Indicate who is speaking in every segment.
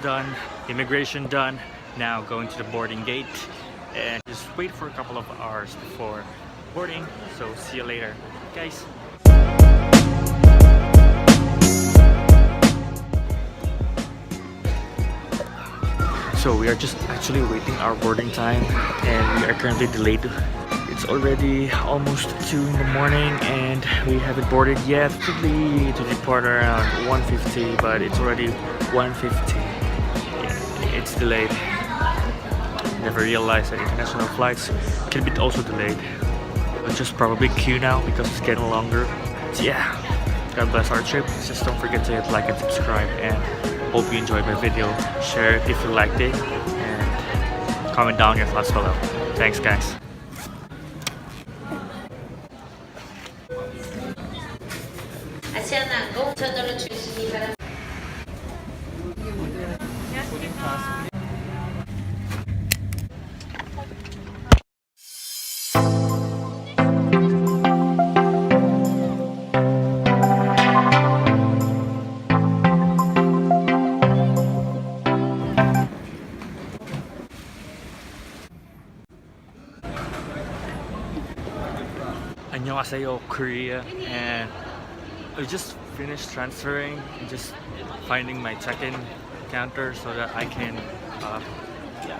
Speaker 1: done, immigration done. Now going to the boarding gate and just wait for a couple of hours before boarding. So see you later, guys. So we are just actually waiting our boarding time and we are currently delayed. It's already almost 2 in the morning and we haven't boarded yet. Probably to depart around 1:50, but it's already 1:50. Yeah, it's delayed. Never realized that international flights can be also delayed. We'll just probably queue now because it's getting longer. So yeah, God bless our trip. Just don't forget to hit like and subscribe, and hope you enjoyed my video. Share it if you liked it and comment down your thoughts below. Thanks guys. Annyeonghaseyo, Korea, and I just finished transferring and just finding my check-in counter so that I can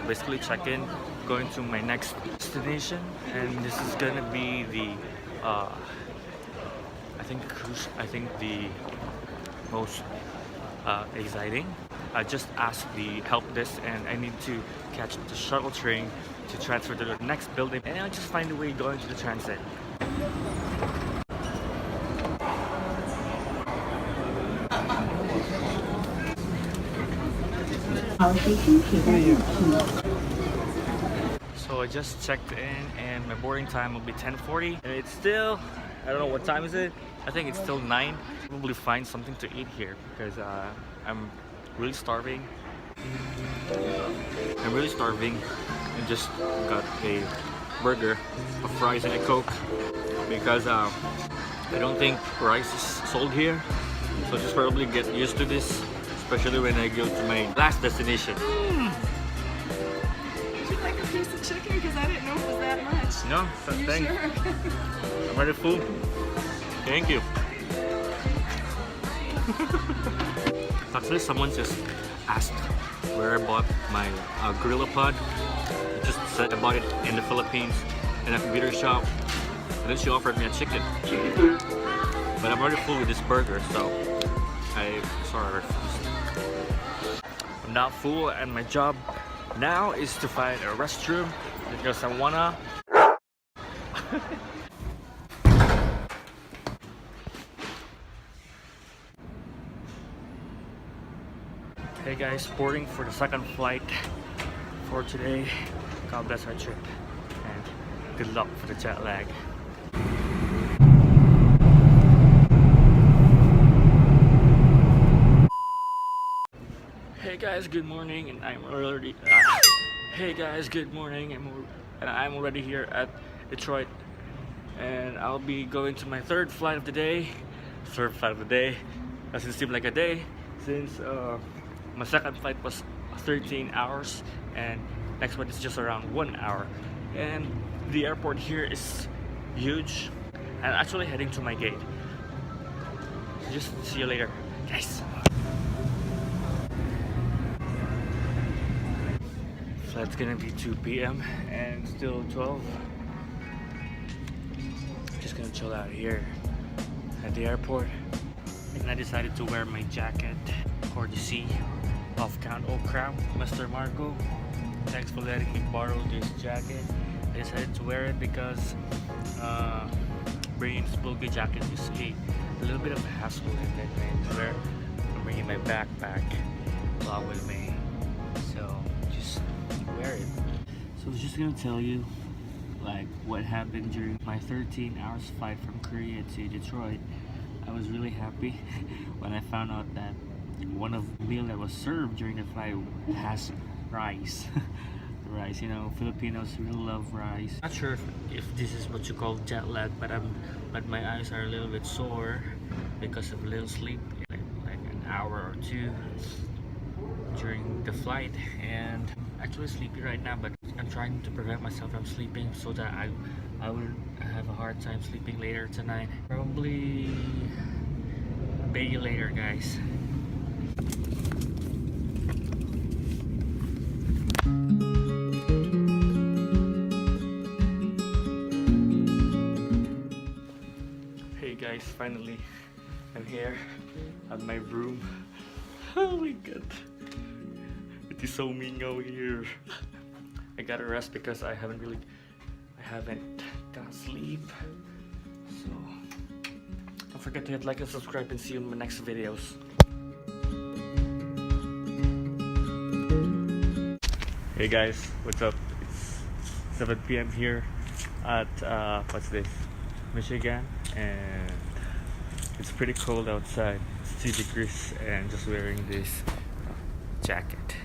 Speaker 1: basically check in, going to my next destination, and this is gonna be the I think the most exciting. I just asked the help desk and I need to catch the shuttle train to transfer to the next building, and I'll just find a way going to the transit. So I just checked in and my boarding time will be 10:40 and it's still, I don't know what time is it. I think it's still 9. Probably find something to eat here because I'm really starving. I just got a burger, a fries and a Coke because I don't think rice is sold here. So just probably get used to this, especially when I go to my last destination.
Speaker 2: Would you like a piece of chicken? Because I didn't know it was that much.
Speaker 1: No, thanks.
Speaker 2: Sure?
Speaker 1: I'm ready full. Thank you. Actually, someone just asked where I bought my Gorilla Pod. I just said I bought it in the Philippines in a computer shop, and then she offered me a chicken. But I'm already full with this burger, so I refused. I'm not full, and my job now is to find a restroom because I wanna. Hey guys, boarding for the second flight for today. God bless our trip and good luck for the jet lag. Hey guys, good morning, and I'm already. Hey guys, good morning, and I'm already here at Detroit, and I'll be going to my third flight of the day. Doesn't seem like a day since my second flight was 13 hours, and next one is just around 1 hour. And the airport here is huge. I'm actually heading to my gate. So just see you later, guys. Flight's gonna be 2 p.m. and still 12. Just gonna chill out here at the airport. And I decided to wear my jacket for the sea of Count Oak Crown, Mr. Marco. Thanks for letting me borrow this jacket. I decided to wear it because bringing this bulky jacket is a little bit of a hassle, and then I'm bringing my backpack along with me, so just wear it. So I was just gonna tell you like what happened during my 13 hours flight from Korea to Detroit. I was really happy when I found out that one of the meal that was served during the flight has rice. Rice, you know, Filipinos really love rice. Not sure if this is what you call jet lag, but my eyes are a little bit sore because of little sleep, like an hour or two. during the flight, and I'm actually sleepy right now, but I'm trying to prevent myself from sleeping so that I will have a hard time sleeping later tonight. Probably beg you later, guys. Hey guys, finally I'm here at my room. Oh my god, it is so mingaw here. I gotta rest because I haven't got sleep. So don't forget to hit like and subscribe, and see you in my next videos. Hey guys, what's up? It's 7 p.m. here at what's this? Michigan, and it's pretty cold outside. It's 2 degrees, and just wearing this jacket.